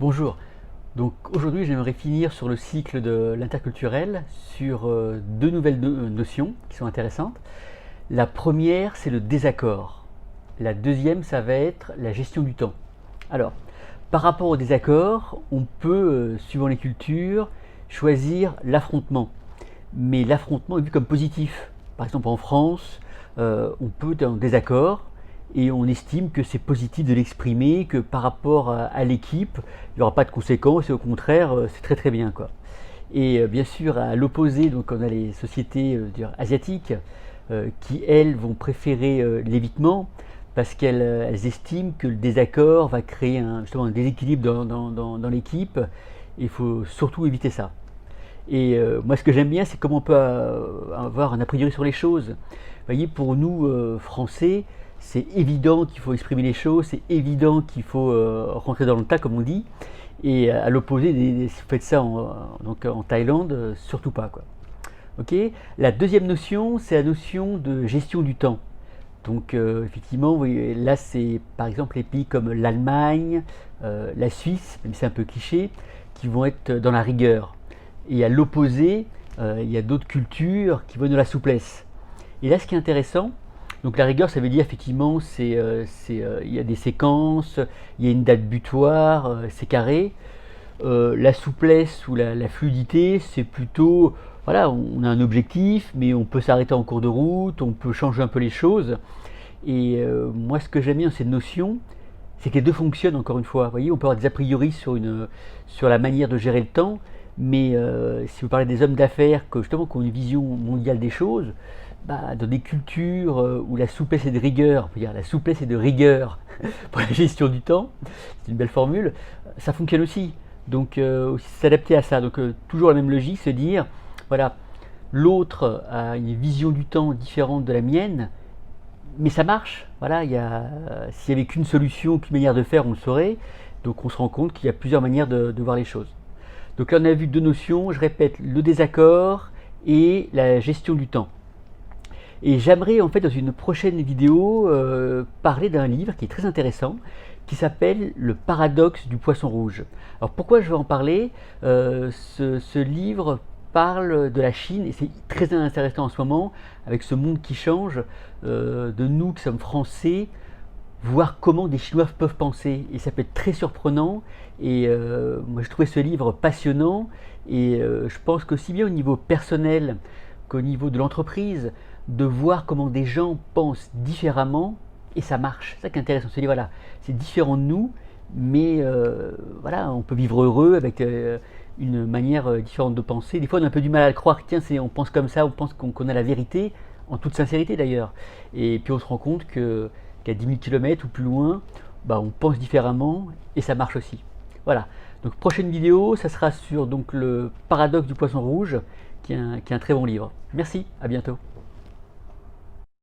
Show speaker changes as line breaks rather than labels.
Bonjour, donc aujourd'hui j'aimerais finir sur le cycle de l'interculturel sur deux nouvelles notions qui sont intéressantes. La première c'est le désaccord. La deuxième ça va être la gestion du temps. Alors, par rapport au désaccord, on peut, suivant les cultures, choisir l'affrontement. Mais l'affrontement est vu comme positif. Par exemple en France, on peut être en désaccord et on estime que c'est positif de l'exprimer, que par rapport à l'équipe, il n'y aura pas de conséquences et au contraire, c'est très très bien quoi. Et bien sûr, à l'opposé, donc on a les sociétés asiatiques qui elles vont préférer l'évitement parce qu'elles estiment que le désaccord va créer justement un déséquilibre dans l'équipe. Il faut surtout éviter ça. Et moi, ce que j'aime bien, c'est comment on peut avoir un a priori sur les choses. Vous voyez, pour nous, Français, c'est évident qu'il faut exprimer les choses, c'est évident qu'il faut rentrer dans le tas, comme on dit. Et à l'opposé, si vous faites ça en Thaïlande, surtout pas, quoi. Ok. La deuxième notion, c'est la notion de gestion du temps. Donc effectivement, vous voyez, là, c'est par exemple les pays comme l'Allemagne, la Suisse, même si c'est un peu cliché, qui vont être dans la rigueur. Et à l'opposé, il y a d'autres cultures qui vont dans la souplesse. Et là, ce qui est intéressant, donc la rigueur, ça veut dire effectivement, il y a des séquences, il y a une date butoir, c'est carré. La souplesse ou la fluidité, c'est plutôt, voilà, on a un objectif, mais on peut s'arrêter en cours de route, on peut changer un peu les choses. Et moi, ce que j'aime bien dans cette notion, c'est que les deux fonctionnent encore une fois. Vous voyez, on peut avoir des a priori sur la manière de gérer le temps, mais si vous parlez des hommes d'affaires justement qui ont une vision mondiale des choses, bah, dans des cultures où la souplesse est de rigueur, on peut dire la souplesse est de rigueur pour la gestion du temps, c'est une belle formule, ça fonctionne aussi. Donc aussi s'adapter à ça. Donc toujours la même logique, se dire, voilà, l'autre a une vision du temps différente de la mienne, mais ça marche. Voilà, s'il n'y avait qu'une solution, qu'une manière de faire, on le saurait. Donc on se rend compte qu'il y a plusieurs manières de voir les choses. Donc là on a vu deux notions, je répète, le désaccord et la gestion du temps. Et j'aimerais en fait dans une prochaine vidéo parler d'un livre qui est très intéressant, qui s'appelle Le paradoxe du poisson rouge. Alors pourquoi je veux en parler ce livre parle de la Chine et c'est très intéressant en ce moment avec ce monde qui change, de nous qui sommes français, voir comment des Chinois peuvent penser. Et ça peut être très surprenant. Et moi, je trouvais ce livre passionnant. Et je pense qu'aussi bien au niveau personnel qu'au niveau de l'entreprise, de voir comment des gens pensent différemment, et ça marche. C'est ça qui est intéressant. Se dire, voilà, c'est différent de nous, mais voilà, on peut vivre heureux avec une manière différente de penser. Des fois, on a un peu du mal à le croire. Tiens, on pense comme ça, on pense qu'on a la vérité, en toute sincérité d'ailleurs. Et puis on se rend compte qu'à 10 000 km ou plus loin, bah, on pense différemment et ça marche aussi. Voilà. Donc prochaine vidéo, ça sera sur donc, le paradoxe du poisson rouge, qui est un très bon livre. Merci, à bientôt.